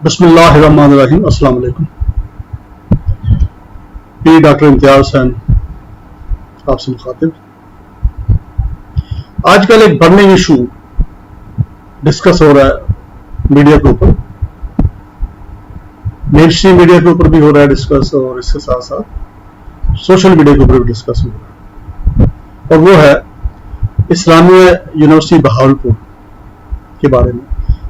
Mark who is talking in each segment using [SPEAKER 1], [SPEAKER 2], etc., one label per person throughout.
[SPEAKER 1] बिस्मिल्लाहिर्रहमानिर्रहीम। अस्सलाम वालेकुम। पी डॉक्टर इम्तियाज हुसैन आपसे मुखातिब। आजकल एक बर्निंग इशू डिस्कस हो रहा है मीडिया के ऊपर, मेन स्ट्रीम मीडिया के ऊपर भी हो रहा है डिस्कस, और इसके साथ साथ सोशल मीडिया के ऊपर भी डिस्कस हो रहा है, और वो है इस्लामिया यूनिवर्सिटी बहावलपुर के बारे में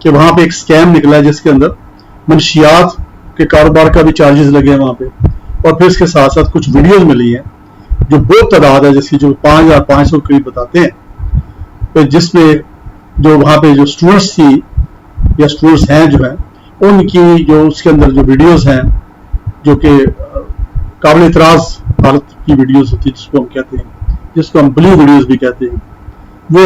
[SPEAKER 1] कि वहां पे एक स्कैम निकला है जिसके अंदर मनशियात के कारोबार का भी चार्जेस लगे हैं वहां पे, और फिर इसके साथ साथ कुछ वीडियोस मिली हैं जो बहुत तादाद है जिसकी, जो 5500 करीब बताते हैं, तो जिसमें जो वहां पे जो स्टूडेंट्स थी या स्टूडेंट्स हैं जो हैं उनकी जो उसके अंदर जो वीडियोस हैं जो कि काबिल इतराज हालत की वीडियोस होती है जिसको हम कहते हैं, जिसको हम ब्लू वीडियोस भी कहते हैं, वो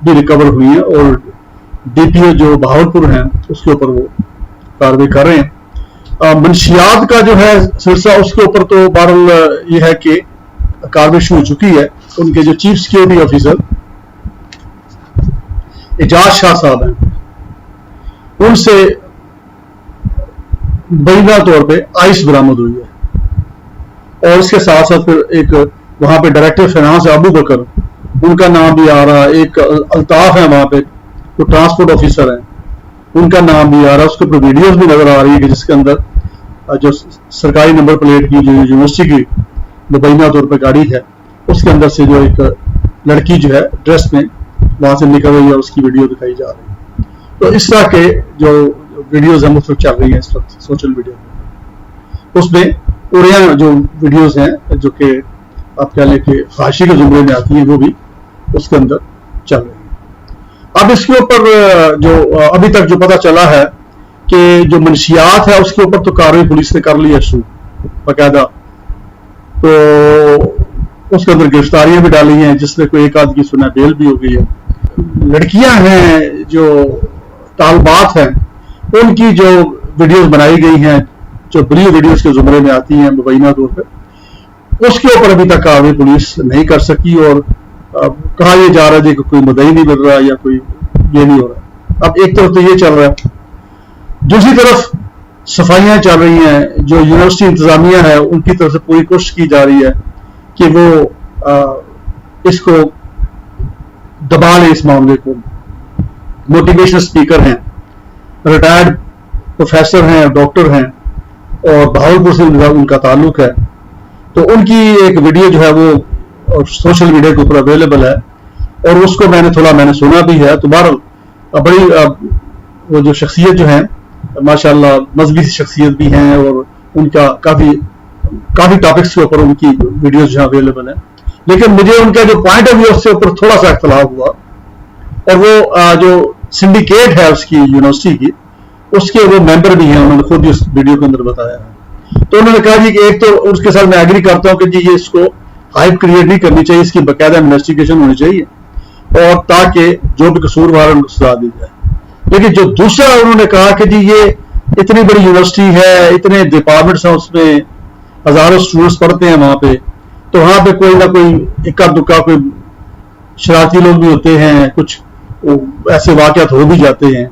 [SPEAKER 1] भी रिकवर हुई है और डीपीओ जो बहावलपुर हैं उसके ऊपर वो कार्रवाई कर रहे हैं। मंशियात का जो है सिलसिला उसके ऊपर तो बहरहाल ये है कि कार्रवाई शुरू हो चुकी है। उनके जो chief security officer Ejaz Shah साहब हैं, उनसे बरीना तौर पे आइस बरामद हुई है, और इसके साथ साथ फिर एक वहां पे डायरेक्टर फाइनेंस अबू बकर, उनका नाम भी आ रहा है, एक अल्ताफ है वहां पे वो ट्रांसपोर्ट ऑफिसर है, उनका नाम भी आ रहा है, उसके ऊपर वीडियोस भी नजर आ रही है कि जिसके अंदर जो सरकारी नंबर प्लेट की जो यूनिवर्सिटी की मुबैना तौर पर गाड़ी है उसके अंदर से जो एक लड़की जो है ड्रेस में वहां से निकल रही है, उसकी वीडियो दिखाई जा रही है। तो इस तरह के जो वीडियोस हैं मुख्तलिफ चल रही है इस वक्त सोशल मीडिया पर, उसमें उड़िया जो वीडियोस हैं जो कि आप कह लें कि फाशी के जुमरे में आती है वो भी उसके अंदर चल रही है। अब इसके ऊपर जो अभी तक जो पता चला है कि जो मंशियात है उसके ऊपर तो कार्रवाई पुलिस ने कर ली है शुरू बाकायदा, तो उसके अंदर गिरफ्तारियां भी डाली हैं जिसमें कोई एक आदमी की सुना बेल भी हो गई है। लड़कियां हैं जो तालबात हैं उनकी जो वीडियोस बनाई गई हैं जो ब्लू वीडियोस के जुमरे में आती हैं मुबैना तौर पर, उसके ऊपर अभी तक कार्रवाई पुलिस नहीं कर सकी, और कहा यह जा रहा है कि कोई मुद्दई नहीं मिल रहा या कोई ये नहीं हो रहा। अब एक तरफ तो ये चल रहा है, दूसरी तरफ सफाइयां चल रही हैं, जो यूनिवर्सिटी इंतजामिया है उनकी तरफ से पूरी कोशिश की जा रही है कि वो इसको दबा ले इस मामले को। मोटिवेशनल स्पीकर हैं, रिटायर्ड प्रोफेसर हैं, डॉक्टर हैं, और बहावलपुर से उनका ताल्लुक है, तो उनकी एक वीडियो जो है वो सोशल मीडिया के ऊपर अवेलेबल है, और उसको मैंने सुना भी है। तो बहरहाल बड़ी वो जो शख्सियत जो है माशाल्लाह मजहबी शख्सियत भी हैं, और उनका काफी टॉपिक्स के ऊपर उनकी वीडियोस जो अवेलेबल है, लेकिन मुझे उनका जो पॉइंट ऑफ व्यू उसके ऊपर थोड़ा सा इख्तलाफ हुआ, और वो जो सिंडिकेट है उसकी यूनिवर्सिटी की उसके वो मेंबर भी हैं, उन्होंने खुद उस वीडियो के अंदर बताया है। तो उन्होंने कहा जी कि एक तो उसके साथ मैं एग्री करता हूं कि जी ये इसको हाइप क्रिएट नहीं करनी चाहिए, इसकी बाकायदा इन्वेस्टिगेशन होनी चाहिए, और ताकि जो भी कसूरवार है उनको सजा दी जाए। लेकिन जो दूसरा उन्होंने कहा कि जी ये इतनी बड़ी यूनिवर्सिटी है, इतने डिपार्टमेंट्स हैं, उसमें हजारों स्टूडेंट्स पढ़ते हैं वहां पे, तो वहां पे कोई ना कोई इक्का दुक्का कोई शरारती लोग भी होते हैं, कुछ ऐसे वाकयात हो भी जाते हैं।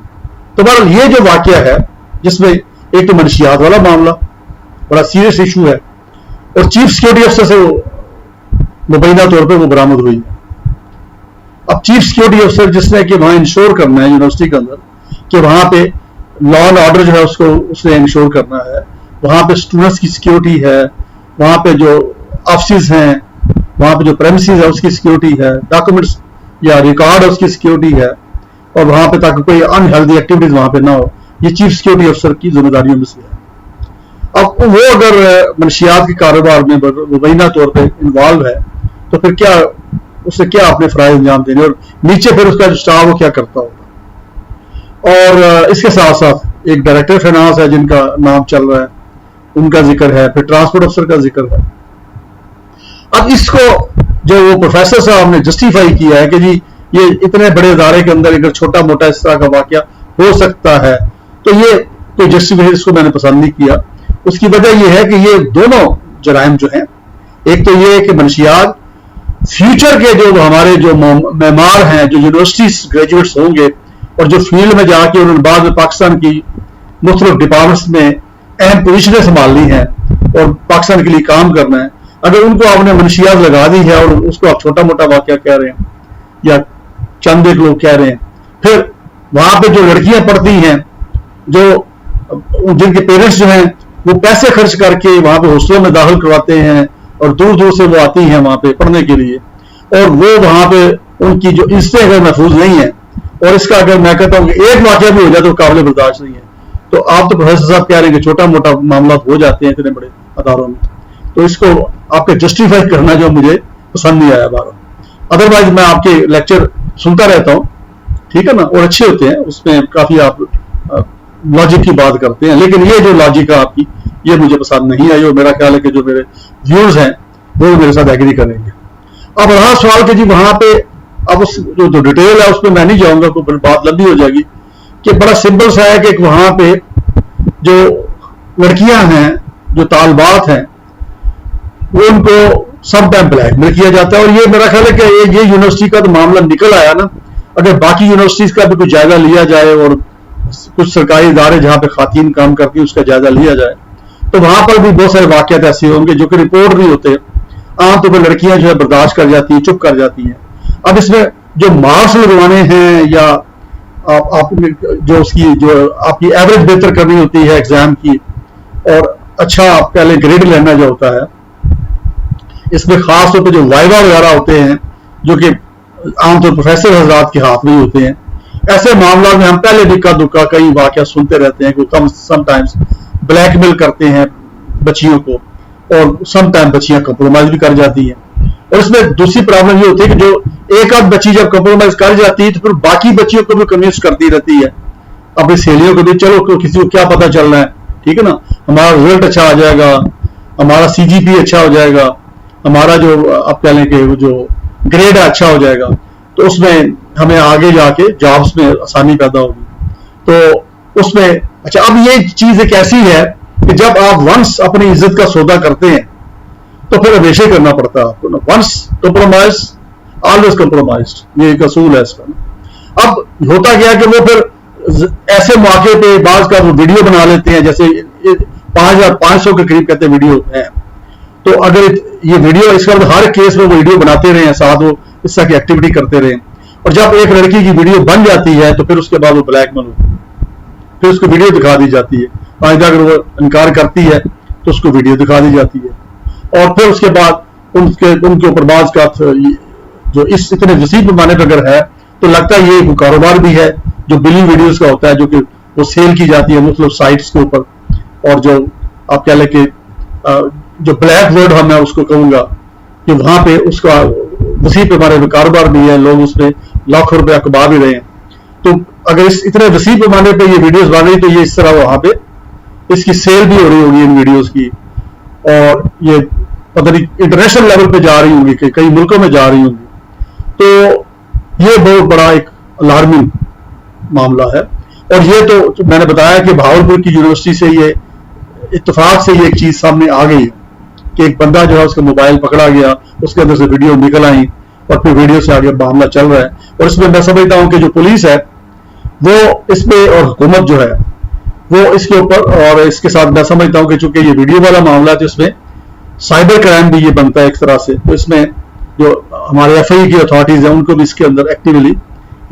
[SPEAKER 1] तो बहरहाल ये जो वाकया है जिसमें एक तो मनशियात वाला मामला बड़ा सीरियस इशू है, और चीफ सिक्योरिटी अफसर से मुबैना तौर पर वो बरामद हुई है। अब चीफ सिक्योरिटी अफसर जिसने कि वहां इंश्योर करना है यूनिवर्सिटी के अंदर कि वहां पे लॉ एंड ऑर्डर जो है उसको उसने इंश्योर करना है, वहां पे स्टूडेंट्स की सिक्योरिटी है, वहां पे जो ऑफिस हैं, वहां पे जो प्रेमिसेस है उसकी सिक्योरिटी है, डॉक्यूमेंट्स या रिकॉर्ड है उसकी सिक्योरिटी है, और वहां पे ताकि कोई अनहेल्दी एक्टिविटीज वहां पे ना हो, ये चीफ सिक्योरिटी अफसर की जिम्मेदारियों में से है। अब वो अगर मनशियात के कारोबार में मुबैना तौर पर इन्वॉल्व है तो फिर क्या उससे क्या अपने फराइज अंजाम देने, और नीचे फिर उसका जो स्टाफ वो क्या करता होगा। और इसके साथ साथ एक डायरेक्टर फाइनेंस है जिनका नाम चल रहा है, उनका जिक्र है, फिर ट्रांसपोर्ट अफसर का जिक्र है। अब इसको जो वो प्रोफेसर साहब ने जस्टिफाई किया है कि जी ये इतने बड़े इदारे के अंदर अगर छोटा मोटा इस तरह का वाकया हो सकता है, तो ये कोई जस्टिफिकेशन इसको मैंने पसंद नहीं किया। उसकी वजह यह है कि ये दोनों जराइम जो हैं, एक तो ये है कि मंशियात फ्यूचर के जो हमारे जो मेमार हैं, जो यूनिवर्सिटी ग्रेजुएट्स होंगे और जो फील्ड में जाके उन्होंने बाद में पाकिस्तान की मुख्तलिफ डिपार्टमेंट्स में अहम पोजीशनें संभालनी है और पाकिस्तान के लिए काम करना है, अगर उनको आपने मनशियात लगा दी है और उसको आप छोटा मोटा वाकया कह रहे हैं या चंद एक लोग कह रहे हैं, फिर वहां पे जो लड़कियां पढ़ती हैं, जो जिनके पेरेंट्स जो हैं वो पैसे खर्च करके वहां पे हॉस्टलों में दाखिल करवाते हैं और दूर दूर से वो आती हैं वहां पे पढ़ने के लिए, और वो वहां पे उनकी जो इज्जतें अगर महफूज नहीं है, और इसका अगर मैं कहता हूँ कि एक वाकया भी हो जाए तो काबिल बर्दाश्त नहीं है, तो आप तो प्रोफेसर साहब कह रहे हैं कि छोटा मोटा मामला हो जाते हैं इतने बड़े अदारों में, तो इसको आपके जस्टिफाई करना जो मुझे पसंद नहीं आया बार। अदरवाइज मैं आपके लेक्चर सुनता रहता हूँ, ठीक है ना, और अच्छे होते हैं, उसमें काफी आप लॉजिक की बात करते हैं, लेकिन ये जो लॉजिक है आपकी, ये मुझे पसंद नहीं आई, और मेरा ख्याल है कि जो मेरे व्यूअर्स हैं वो मेरे साथ एग्री करेंगे। अब रहा सवाल कि जी वहां पे अब उस जो डिटेल है उसमें मैं नहीं जाऊंगा, कोई बात लंबी हो जाएगी, कि बड़ा सिंपल सा है कि वहां पे जो लड़कियां हैं, जो तालबात हैं, वो उनको सब टाइम ब्लैकमेल किया जाता है, और ये मेरा ख्याल है कि ये यूनिवर्सिटी का तो मामला निकल आया ना, अगर बाकी यूनिवर्सिटीज का भी कुछ जायजा लिया जाए और कुछ सरकारी इदारे जहां पे खातून काम करती है उसका जायजा लिया जाए, तो वहां पर भी बहुत सारे वाकयात ऐसे होंगे जो कि रिपोर्ट नहीं होते, आमतौर पर लड़कियां जो है बर्दाश्त कर जाती हैं, चुप कर जाती हैं। अब इसमें जो मार्क्स लगवाने हैं या आप जो उसकी जो आपकी एवरेज बेहतर करनी होती है एग्जाम की, और अच्छा आप पहले ग्रेड लेना जो होता है, इसमें खास तौर पर जो वाइवा वगैरह होते हैं जो कि आमतौर प्रोफेसर हजरात के हाथ में ही होते हैं, ऐसे मामलों में हम पहले भी इक्का दुक्का कई वाकया सुनते रहते हैं कि कम समटाइम्स ब्लैकमेल करते हैं बच्चियों को, और समटाइम बच्चियां कंप्रोमाइज भी कर जाती हैं। और इसमें दूसरी प्रॉब्लम ये होती है कि जो एक आध बच्ची जब कंप्रोमाइज कर जाती है तो फिर बाकी बच्चियों को भी कन्विंस करती रहती है, अपनी सहेलियों को भी, चलो किसी को क्या पता चल रहा है, ठीक है ना, हमारा रिजल्ट अच्छा आ जाएगा, हमारा CGP अच्छा हो जाएगा, हमारा जो आप कह लें कि जो ग्रेड अच्छा हो जाएगा, तो उसमें हमें आगे जाके जॉब्स में आसानी पैदा होगी। तो उसमें अच्छा, अब ये चीज एक ऐसी है कि जब आप वंस अपनी इज्जत का सौदा करते हैं तो फिर हमेशा करना पड़ता है आपको ना, वंस कॉम्प्रोमाइज ऑलवेज कॉम्प्रोमाइज, ये एक असूल है इसका। अब होता गया कि वो फिर ऐसे मौके पे बाज का वो वीडियो बना लेते हैं, जैसे 5500 के करीब कहते हैं वीडियो है, तो अगर ये वीडियो इसका हर केस में वो वीडियो बनाते रहे, साथ वो इस तरह की एक्टिविटी करते रहे, और जब एक लड़की की वीडियो बन जाती है तो फिर उसके बाद वो ब्लैकमेल होती है, फिर उसको वीडियो दिखा दी जाती है, आइंदा अगर वो इनकार करती है तो उसको वीडियो दिखा दी जाती है, और फिर उसके बाद उनके ऊपर बाज का जो इस इतने वसीह पैमाने पर अगर है तो लगता है ये कारोबार भी है जो बिलिंग वीडियोस का होता है, जो कि वो सेल की जाती है मुख्तलिफ साइट्स के ऊपर, और जो आप कह लें कि जो ब्लैक वर्ड हम मैं उसको कहूंगा कि वहां पे उसका वसीह पैमाने पर कारोबार भी है, लोग उसमें लाखों रुपया कमा भी रहे हैं। तो अगर इस इतने वसीह पैमाने पे ये वीडियोस बन रही तो ये इस तरह वहां पे इसकी सेल भी हो रही होगी इन वीडियोस की, और ये पता नहीं इंटरनेशनल लेवल पे जा रही होंगी, कई मुल्कों में जा रही होंगी। तो ये बहुत बड़ा एक अलार्मिंग मामला है, और ये तो मैंने बताया कि भावलपुर की यूनिवर्सिटी से ये इत्तेफाक से ये एक चीज सामने आ गई कि एक बंदा जो है उसका मोबाइल पकड़ा गया, उसके अंदर से वीडियो निकल आई, और फिर वीडियो से आगे मामला चल रहा है। और इसमें मैं समझता हूं कि जो पुलिस है वो इसमें, और हुकूमत जो है वो इसके ऊपर, और इसके साथ मैं समझता हूं कि चूंकि ये वीडियो वाला मामला है तो इसमें साइबर क्राइम भी ये बनता है एक तरह से, तो इसमें जो हमारे FI की अथॉरिटीज है उनको भी इसके अंदर एक्टिवली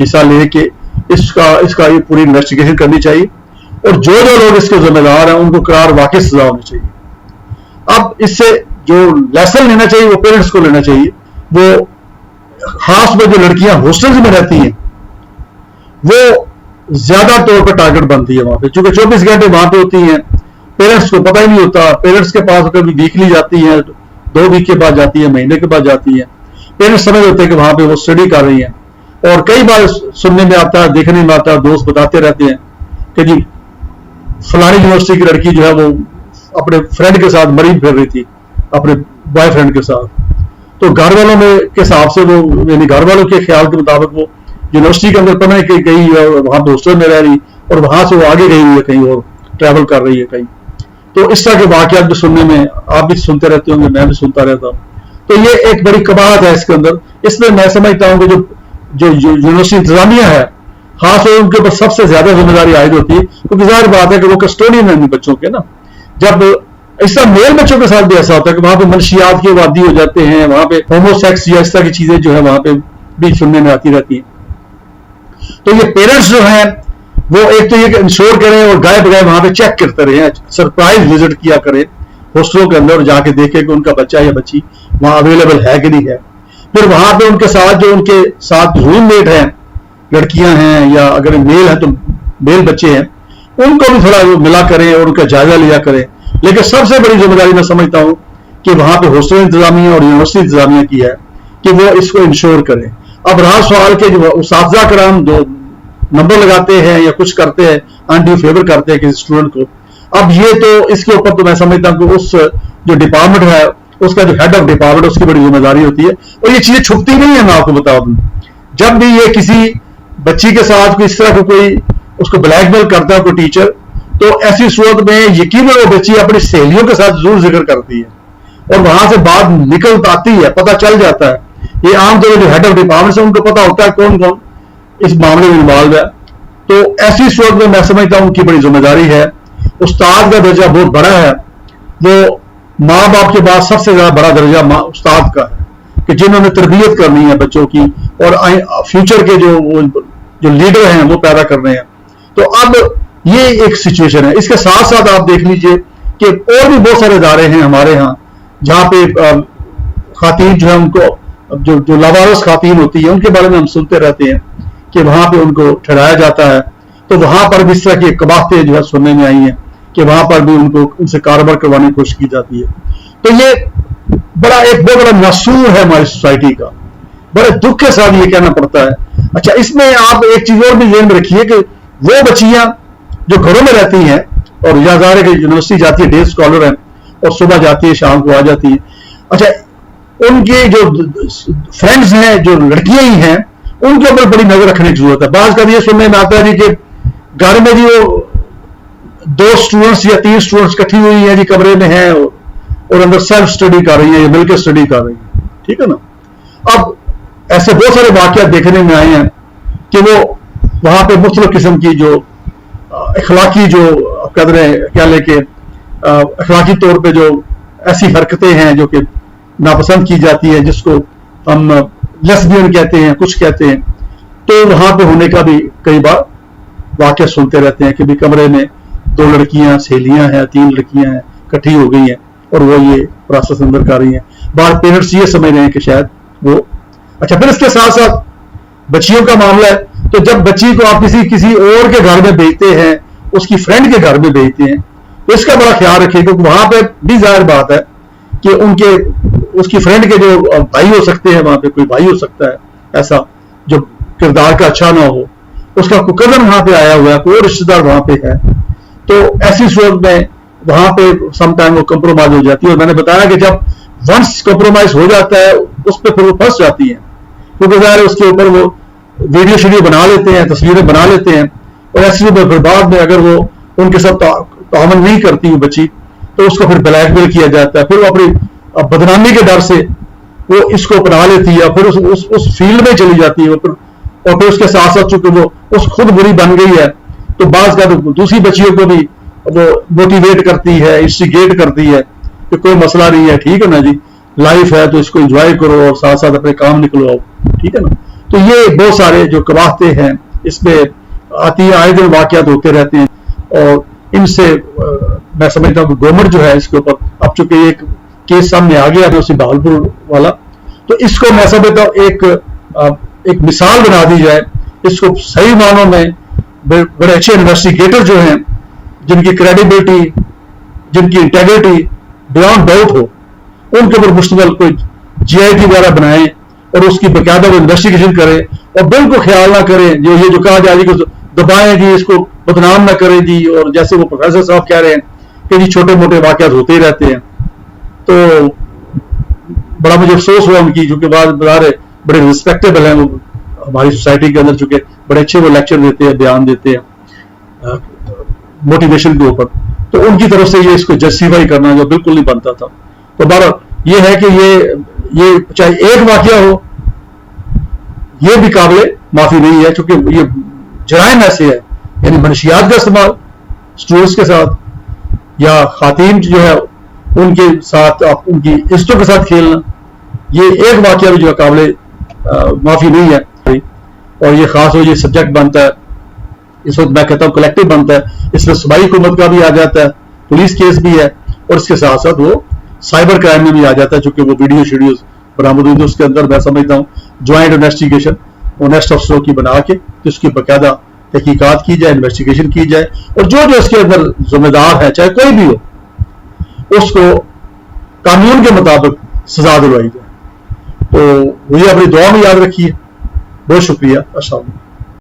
[SPEAKER 1] हिस्सा लेके इसका ये पूरी इन्वेस्टिगेशन करनी चाहिए, और जो लोग इसके जिम्मेदार हैं उनको करार वाकई सजा होनी चाहिए। अब इससे जो लेसन लेना चाहिए वो पेरेंट्स को लेना चाहिए, वो खास में जो लड़कियां हॉस्टल्स में रहती हैं वो ज्यादा तौर पर टारगेट बनती है वहां पे, चूंकि 24 घंटे वहां पे होती हैं, पेरेंट्स को पता ही नहीं होता, पेरेंट्स के पास कभी वीकली जाती है, 2 वीक के बाद जाती है, महीने के बाद जाती है, पेरेंट्स समझ होते हैं कि वहां पे वो स्टडी कर रही है, और कई बार सुनने में आता है, देखने में आता है, दोस्त बताते रहते हैं कि जी फलानी यूनिवर्सिटी की लड़की जो है वो अपने फ्रेंड के साथ मरी फिर रही थी, अपने बॉयफ्रेंड के साथ, तो घर वालों में के हिसाब से वो, यानी घर वालों के ख्याल के मुताबिक वो यूनिवर्सिटी के अंदर पढ़ने के गई है, वहां पे हॉस्टल में रह रही, और वहां से वो आगे गई हुई है कहीं और ट्रैवल कर रही है कहीं। तो इस तरह के वाकयात भी सुनने में, आप भी सुनते रहते होंगे, मैं भी सुनता रहता हूं, तो ये एक बड़ी कबाहत है इसके अंदर। इसमें मैं समझता हूं कि जो यूनिवर्सिटी इंतजामिया है, खास तौर उनके ऊपर सबसे ज्यादा जिम्मेदारी आयद होती है, क्योंकि जाहिर बात है कि वो कस्टोडियन है बच्चों के ना। जब इस तरह मेल बच्चों के साथ भी ऐसा होता है कि वहां पे मनशियात के वादी हो जाते हैं, वहां पे होमोसेक्स या इस तरह की चीजें जो है वहां पे भी सुनने में आती रहती हैं। तो ये पेरेंट्स जो हैं वो एक तो ये इंश्योर करें और गाय बगाए वहां पे चेक करते रहे, सरप्राइज विजिट किया करें हॉस्टलों के अंदर, जाके देखें कि उनका बच्चा या बच्ची वहां अवेलेबल है कि नहीं है। फिर वहां पे उनके साथ जो उनके साथ रूममेट हैं, लड़कियां हैं या अगर मेल है तो मेल बच्चे हैं, उनको भी थोड़ा मिला करें और उनका जायजा लिया करें। लेकिन सबसे बड़ी जिम्मेदारी मैं समझता हूं कि वहां पे हॉस्टल इंतजामिया और यूनिवर्सिटी इंतजामिया की है कि वो इसको इंश्योर करें। अब रहा सवाल के जो उस्ताद कराम जो नंबर लगाते हैं या कुछ करते हैं, अनड्यू फेवर करते हैं किसी स्टूडेंट को, अब ये तो इसके ऊपर तो मैं समझता हूं कि उस जो डिपार्टमेंट है उसका जो हेड ऑफ डिपार्टमेंट उसकी बड़ी जिम्मेदारी होती है। और ये चीजें छुपती नहीं है, मैं आपको बता दूं। जब भी ये किसी बच्ची के साथ इस तरह कोई उसको ब्लैकमेल करता है कोई टीचर, तो ऐसी सूरत में यकीनन वो बच्ची अपनी सहेलियों के साथ जरूर जिक्र करती है और वहां से बात निकल आती है, पता चल जाता है। ये आमतौर पर जो हेड ऑफ डिपार्टमेंट है उनको पता होता है कौन कौन इस मामले में इन्वॉल्व है। तो ऐसी सूरत में मैं समझता हूं कि बड़ी जिम्मेदारी है। उस्ताद का दर्जा बहुत बड़ा है, वो माँ बाप के बाद सबसे ज्यादा बड़ा दर्जा उस्ताद का है कि जिन्होंने तरबियत करनी है बच्चों की और फ्यूचर के जो लीडर हैं वो पैदा करने हैं। तो अब ये एक सिचुएशन है। इसके साथ साथ आप देख लीजिए कि और भी बहुत सारे इदारे हैं हमारे यहाँ जहाँ पे खातीन जो है उनको जो लावारिस खातीन होती है उनके बारे में हम सुनते रहते हैं कि वहां पे उनको ठहराया जाता है। तो वहां पर भी इस तरह की कबाहतें जो है सुनने में आई हैं कि वहां पर भी उनसे कारोबार करवाने की कोशिश की जाती है। तो ये एक बहुत बड़ा नसूर है हमारी सोसाइटी का, बड़े दुख के साथ ये कहना पड़ता है। अच्छा, इसमें आप एक चीज और भी ध्यान में रखिए कि वो बच्चियां जो घरों में रहती हैं और यादारे की यूनिवर्सिटी जाती है, डे स्कॉलर हैं और सुबह जाती है शाम को आ जाती है। अच्छा, उनके जो फ्रेंड्स हैं जो लड़कियां ही हैं उनके ऊपर बड़ी नजर रखने की जरूरत है। बाज का ये सुनने में आता है जी कि घर में जी वो 2 स्टूडेंट्स या 3 स्टूडेंट्स इकट्ठी हुई हैं जी, कमरे में हैं और अंदर सेल्फ स्टडी कर रही हैं या मिलकर स्टडी कर रही हैं, ठीक है ना। अब ऐसे बहुत सारे वाकयात देखने में आए हैं कि वो वहां पे मुख्तलिफ किस्म की जो अखलाकी जो कदरें क्या लेके अखलाकी तौर पे जो ऐसी हरकतें हैं जो कि नापसंद की जाती है, जिसको हम लेस्बियन कहते हैं, कुछ कहते हैं, तो वहां पे होने का भी कई बार वाकया सुनते रहते हैं कि भी कमरे में 2 लड़कियां सहेलियां हैं, 3 लड़कियां हैं इकट्ठी हो गई हैं और वो ये प्रोसेस अंदर कर रही हैं। बाहर पेरेंट्स ये समझ रहे हैं कि शायद वो। अच्छा, फिर इसके साथ साथ बच्चियों का मामला है। तो जब बच्ची को आप किसी और के घर में भेजते हैं, उसकी फ्रेंड के घर में भेजते हैं, तो इसका बड़ा ख्याल रखिए क्योंकि वहां पे भी जाहिर बात है कि उसकी फ्रेंड के जो भाई हो सकते हैं, वहां पे कोई भाई हो सकता है ऐसा जो किरदार का अच्छा ना हो, उसका कोई कजन वहां पे आया हुआ है, कोई रिश्तेदार वहां पे है। तो ऐसी सूरत में वहां पे समटाइम वो कंप्रोमाइज हो जाती है। और मैंने बताया कि जब वंस कंप्रोमाइज हो जाता है उस पर फिर वो फंस जाती है, क्योंकि ज़ाहिर उसके ऊपर वो वीडियो शीडियो बना लेते हैं, तस्वीरें बना लेते हैं और ऐसी फिर बाद में अगर वो उनके साथ तामल नहीं करती हुई बच्ची तो उसको फिर ब्लैकमेल किया जाता है। फिर वो अपनी बदनामी के डर से वो इसको अपना लेती है, फिर उस फील्ड में चली जाती है और फिर उसके साथ साथ चूंकि वो उस खुद बुरी बन गई है तो बाज़ का तो दूसरी बच्चियों को भी वो मोटिवेट करती है, इंस्टिगेट करती है कि कोई मसला नहीं है, ठीक है ना जी, लाइफ है तो इसको एंजॉय करो और साथ साथ अपने काम निकलवाओ, ठीक है ना। तो ये बहुत सारे जो कबाहतें हैं इसमें आती है, आए दिन वाकयात होते रहते हैं और इनसे मैं समझता हूँ कि गवर्नमेंट जो है इसके ऊपर, अब चूंकि एक केस सामने आ गया है उसी बहावलपुर वाला, तो इसको मैं समझता हूँ एक मिसाल बना दी जाए, इसको सही मानों में बड़े अच्छे इन्वेस्टिगेटर जो हैं जिनकी क्रेडिबिलिटी, जिनकी इंटेग्रिटी बियॉन्ड डाउट हो, उनके ऊपर मुश्तमिल कोई GIT वगैरह बनाएं और उसकी बाकायदा वो इन्वेस्टिगेशन करें और बिल्कुल ख्याल ना करें जो ये जो कहा जाए कि दबाएं जी, इसको बदनाम ना करें जी। और जैसे वो प्रोफेसर साहब कह रहे हैं कि जी छोटे मोटे वाकयात होते ही रहते हैं, तो बड़ा मुझे अफसोस हुआ उनकी, क्योंकि बड़े रिस्पेक्टेबल हैं वो हमारी सोसाइटी के अंदर, चूंकि बड़े अच्छे वो लेक्चर देते हैं, बयान देते हैं मोटिवेशन के ऊपर, तो उनकी तरफ से ये इसको जस्टिफाई करना जो बिल्कुल नहीं बनता था। तो बहरहाल ये है कि ये चाहे एक वाकया हो, ये भी काबिले माफी नहीं है, क्योंकि ये جرائم ایسے ہیں یعنی منشیات کا استعمال اسٹوڈنٹس کے ساتھ یا خواتین جو ہے ان کے ساتھ ان کی عزتوں کے ساتھ کھیلنا، یہ ایک واقعہ بھی جو ہے قابل معافی نہیں ہے، اور یہ خاص ہو یہ سبجیکٹ بنتا ہے اس وقت میں کہتا ہوں کلیکٹو بنتا ہے، اس میں صوبائی حکومت کا بھی آ جاتا ہے، پولیس کیس بھی ہے، اور اس کے ساتھ ساتھ وہ سائبر کرائم میں بھی آ جاتا ہے، چونکہ وہ ویڈیو شیڈیوز برآمد ہوئی، اس کے اندر میں سمجھتا ہوں جوائنٹ انویسٹیگیشن آنیسٹ افسروں کی بنا کے جس کی باقاعدہ تحقیقات کی جائے، انویسٹیگیشن کی جائے، اور جو اس کے اندر ذمہ دار ہے چاہے کوئی بھی ہو اس کو قانون کے مطابق سزا دلوائی جائے۔ تو یہ اپنی دعا میں یاد رکھیے۔ بہت شکریہ، السلام علیکم۔